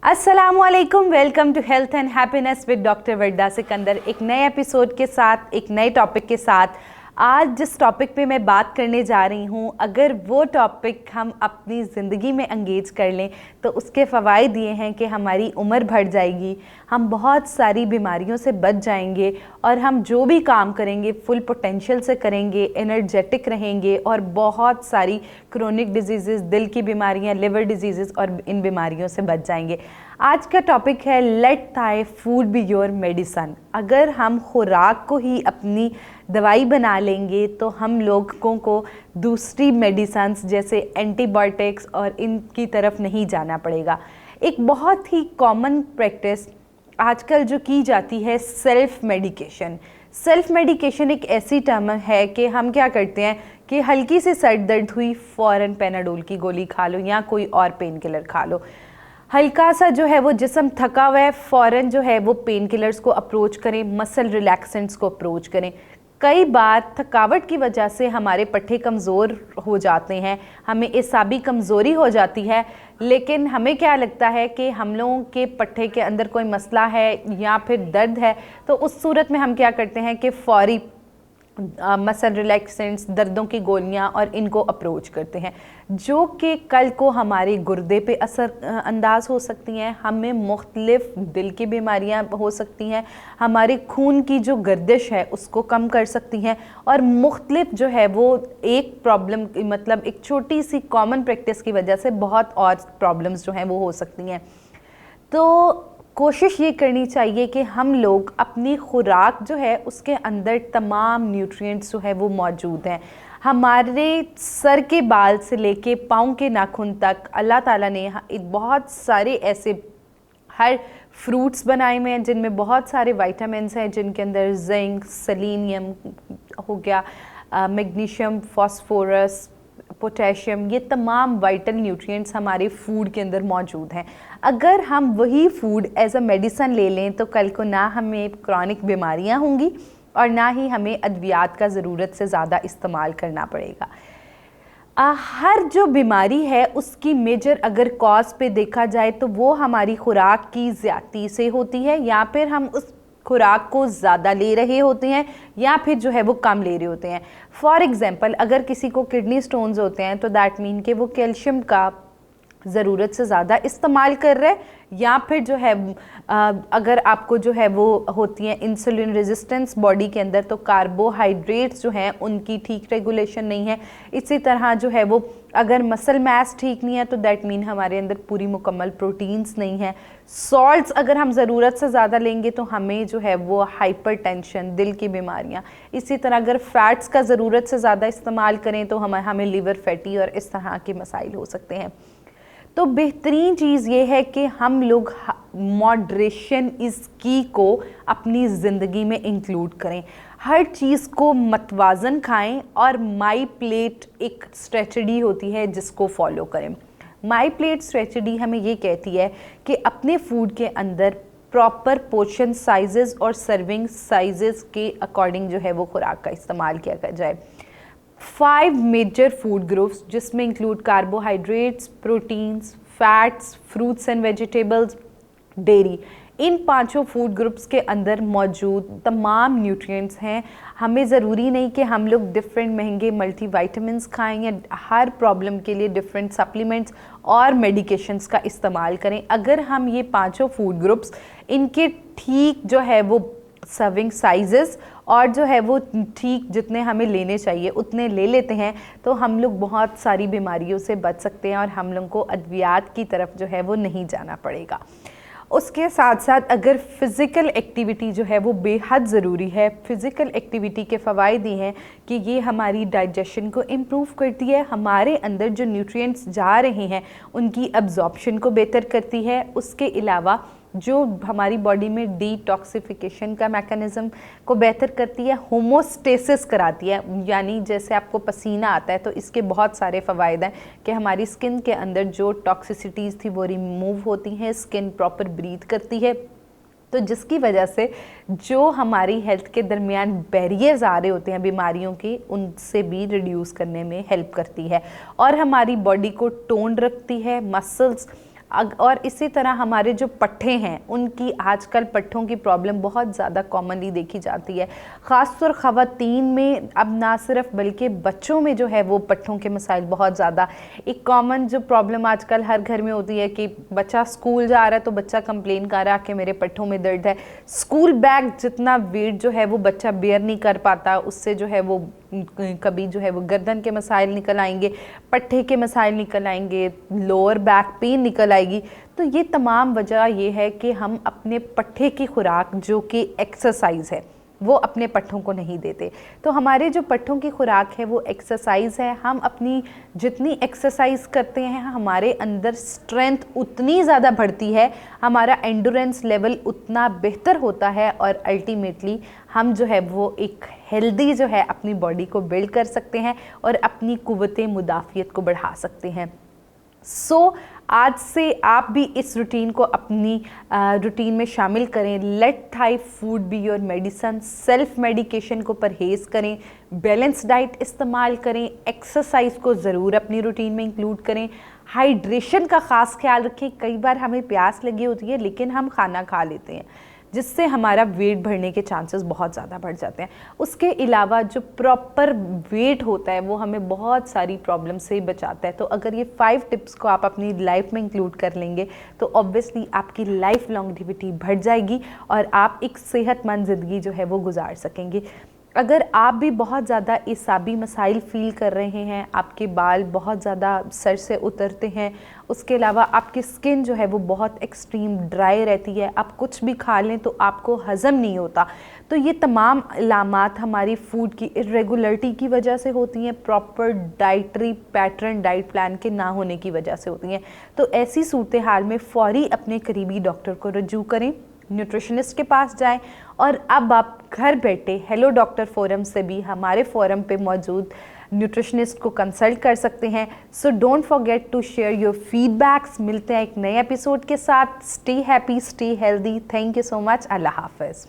अस्सलामुअलैकुम, welcome to health and happiness with doctor Varda Sikandar. एक नए एपिसोड के साथ, एक नए टॉपिक के साथ। आज जिस टॉपिक पे मैं बात करने जा रही हूँ, अगर वो टॉपिक हम अपनी ज़िंदगी में एंगेज कर लें तो उसके फ़वाइद ये हैं कि हमारी उम्र बढ़ जाएगी, हम बहुत सारी बीमारियों से बच जाएंगे और हम जो भी काम करेंगे फुल पोटेंशियल से करेंगे, एनर्जेटिक रहेंगे और बहुत सारी क्रोनिक डिजीज़, दिल की बीमारियाँ, लिवर डिजीज़ और इन बीमारियों से बच जाएंगे। आज का टॉपिक है let thy food be your medicine. अगर हम खुराक को ही अपनी दवाई बना लेंगे तो हम लोगों को दूसरी मेडिसन्स जैसे एंटीबायोटिक्स और इनकी तरफ नहीं जाना पड़ेगा। एक बहुत ही कॉमन प्रैक्टिस आजकल जो की जाती है सेल्फ मेडिकेशन। सेल्फ मेडिकेशन एक ऐसी टर्म है कि हम क्या करते हैं कि हल्की सी सर दर्द हुई, फ़ौरन पेनाडोल की गोली खा लो या कोई और पेन किलर खा लो। हल्का सा जो है वो जिस्म थका हुआ है, फ़ौरन जो है वो पेन किलर्स को अप्रोच करें, मसल रिलैक्सेंट्स को अप्रोच करें। कई बार थकावट की वजह से हमारे पट्टे कमज़ोर हो जाते हैं, हमें एसाबी कमज़ोरी हो जाती है, लेकिन हमें क्या लगता है कि हम लोगों के पट्टे के अंदर कोई मसला है या फिर दर्द है, तो उस सूरत में हम क्या करते हैं कि फ़ौरी मसल रिलैक्सेंट्स, दर्दों की गोलियां और इनको अप्रोच करते हैं, जो कि कल को हमारे गुर्दे पे असर अंदाज हो सकती हैं, हमें मुख्तलिफ दिल की बीमारियां हो सकती हैं, हमारे खून की जो गर्दिश है उसको कम कर सकती हैं और मुख्तलिफ जो है वो एक प्रॉब्लम, मतलब एक छोटी सी कॉमन प्रैक्टिस की वजह से बहुत और प्रॉब्लम्स जो हैं वो हो सकती हैं। तो कोशिश ये करनी चाहिए कि हम लोग अपनी खुराक जो है उसके अंदर तमाम न्यूट्रिएंट्स जो है वो मौजूद हैं। हमारे सर के बाल से लेके पाँव के नाखून तक अल्लाह ताला ने बहुत सारे ऐसे हर फ्रूट्स बनाए हुए हैं जिनमें बहुत सारे विटामिन्स हैं, जिनके अंदर जिंक, सेलेनियम हो गया, मैग्नीशियम, फास्फोरस, पोटेशियम, ये तमाम वाइटल न्यूट्रिएंट्स हमारे फूड के अंदर मौजूद हैं। अगर हम वही फूड एज अ मेडिसन ले लें तो कल को ना हमें क्रॉनिक बीमारियां होंगी और ना ही हमें अद्वियात का ज़रूरत से ज़्यादा इस्तेमाल करना पड़ेगा। हर जो बीमारी है उसकी मेजर अगर कॉज पे देखा जाए तो वो हमारी खुराक की ज़्यादती से होती है, या फिर हम उस खुराक को ज़्यादा ले रहे होते हैं या फिर जो है वो कम ले रहे होते हैं। फॉर एग्ज़ाम्पल, अगर किसी को किडनी स्टोन्स होते हैं तो दैट मीन कि वो कैल्शियम का ज़रूरत से ज़्यादा इस्तेमाल कर रहे हैं, या फिर जो है अगर आपको जो है वो होती है इंसुलिन रेजिस्टेंस बॉडी के अंदर, तो कार्बोहाइड्रेट्स जो हैं उनकी ठीक रेगुलेशन नहीं है। इसी तरह जो है वो अगर मसल मास ठीक नहीं है तो दैट मीन हमारे अंदर पूरी मुकम्मल प्रोटीन्स नहीं है। सॉल्ट्स अगर हम ज़रूरत से ज़्यादा लेंगे तो हमें जो है वो हाइपरटेंशन, दिल की बीमारियाँ। इसी तरह अगर फ़ैट्स का ज़रूरत से ज़्यादा इस्तेमाल करें तो हमें लिवर फैटी और इस तरह के मसाइल हो सकते हैं। तो बेहतरीन चीज़ ये है कि हम लोग मॉडरेशन इज़ की को अपनी ज़िंदगी में इंक्लूड करें, हर चीज़ को मतवाज़न खाएं और माई प्लेट एक स्ट्रेटजी होती है जिसको फॉलो करें। माई प्लेट स्ट्रेटजी हमें ये कहती है कि अपने फूड के अंदर प्रॉपर पोर्शन साइजेस और सर्विंग साइजेस के अकॉर्डिंग जो है वो खुराक का इस्तेमाल किया जाए। 5 मेजर फूड ग्रुप्स जिसमें include carbohydrates, proteins, fats, fruits and vegetables, dairy, in 5 food groups के अंदर मौजूद तमाम न्यूट्रिएंट्स हैं। हमें ज़रूरी नहीं कि हम लोग डिफरेंट महंगे मल्टीविटामिन्स खाएं या हर प्रॉब्लम के लिए डिफरेंट सप्लीमेंट्स और मेडिकेशंस का इस्तेमाल करें। अगर हम ये 5 फूड ग्रुप्स इनके ठीक जो है वो सर्विंग साइजेस और जो है वो ठीक जितने हमें लेने चाहिए उतने ले लेते हैं तो हम लोग बहुत सारी बीमारियों से बच सकते हैं और हम लोग को अद्वियात की तरफ जो है वो नहीं जाना पड़ेगा। उसके साथ साथ अगर फ़िज़िकल एक्टिविटी जो है वो बेहद ज़रूरी है। फ़िज़िकल एक्टिविटी के फ़वाइद ये हैं कि ये हमारी डाइजेशन को इम्प्रूव करती है, हमारे अंदर जो न्यूट्रिएंट्स जा रहे हैं उनकी अब्जॉर्प्शन को बेहतर करती है। उसके अलावा जो हमारी बॉडी में डिटॉक्सिफिकेशन का मैकेनिज़्म को बेहतर करती है, होमोस्टेसिस कराती है, यानी जैसे आपको पसीना आता है तो इसके बहुत सारे फ़वाइद हैं कि हमारी स्किन के अंदर जो टॉक्सिसिटीज़ थी वो रिमूव होती हैं, स्किन प्रॉपर ब्रीथ करती है, तो जिसकी वजह से जो हमारी हेल्थ के दरमियान बैरियर्स आ रहे होते हैं बीमारियों के, उनसे भी रिड्यूस करने में हेल्प करती है और हमारी बॉडी को टोन रखती है। मसल्स और इसी तरह हमारे जो पट्ठे हैं उनकी आजकल पट्ठों की प्रॉब्लम बहुत ज़्यादा कॉमनली देखी जाती है, ख़ासतौर ख़वातीन में, अब ना सिर्फ बल्कि बच्चों में जो है वो पट्ठों के मसाइल बहुत ज़्यादा। एक कॉमन जो प्रॉब्लम आजकल हर घर में होती है कि बच्चा स्कूल जा रहा है तो बच्चा कंप्लेन कर रहा है कि मेरे पट्ठों में दर्द है। स्कूल बैग जितना वेट जो है वो बच्चा बेयर नहीं कर पाता, उससे जो है वो कभी जो है वो गर्दन के मसाइल निकल आएंगे, पट्ठे के मसाइल निकल आएंगे, लोअर बैक पेन निकल आएगी। तो ये तमाम वजह ये है कि हम अपने पट्ठे की खुराक जो कि एक्सरसाइज है वो अपने पट्ठों को नहीं देते। तो हमारे जो पट्ठों की खुराक है वो एक्सरसाइज है। हम अपनी जितनी एक्सरसाइज करते हैं हमारे अंदर स्ट्रेंथ उतनी ज़्यादा बढ़ती है, हमारा एंडोरेंस लेवल उतना बेहतर होता है और अल्टीमेटली हम जो है वो एक हेल्दी जो है अपनी बॉडी को बिल्ड कर सकते हैं और अपनी कुव्वते मुदाफ़ियत को बढ़ा सकते हैं। आज से आप भी इस रूटीन को अपनी रूटीन में शामिल करें। Let thy food be your medicine. Self medication को परहेज़ करें, बैलेंस डाइट इस्तेमाल करें, एक्सरसाइज को ज़रूर अपनी रूटीन में इंक्लूड करें, हाइड्रेशन का ख़ास ख्याल रखें। कई बार हमें प्यास लगी होती है लेकिन हम खाना खा लेते हैं जिससे हमारा वेट बढ़ने के चांसेस बहुत ज़्यादा बढ़ जाते हैं। उसके अलावा जो प्रॉपर वेट होता है वो हमें बहुत सारी प्रॉब्लम से बचाता है। तो अगर ये 5 टिप्स को आप अपनी लाइफ में इंक्लूड कर लेंगे तो ऑब्वियसली आपकी लाइफ लॉन्गेविटी बढ़ जाएगी और आप एक सेहतमंद ज़िंदगी जो है वो गुजार सकेंगे। अगर आप भी बहुत ज़्यादा एसाबी मसाइल फ़ील कर रहे हैं, आपके बाल बहुत ज़्यादा सर से उतरते हैं, उसके अलावा आपकी स्किन जो है वो बहुत एक्सट्रीम ड्राई रहती है, आप कुछ भी खा लें तो आपको हज़म नहीं होता, तो ये तमाम अलामात हमारी फूड की इरेगुलरिटी की वजह से होती हैं, proper dietary pattern diet plan के ना होने की वजह से होती हैं। तो ऐसी सूरत हाल में फ़ौरी अपने करीबी डॉक्टर को रजू करें, न्यूट्रिशनिस्ट के पास जाएं। और अब आप घर बैठे हेलो डॉक्टर फोरम से भी हमारे फोरम पे मौजूद न्यूट्रिशनिस्ट को कंसल्ट कर सकते हैं। So don't forget to share your feedbacks. मिलते हैं एक नए एपिसोड के साथ। Stay happy, stay healthy. Thank you so much. अल्लाह हाफ़िज़।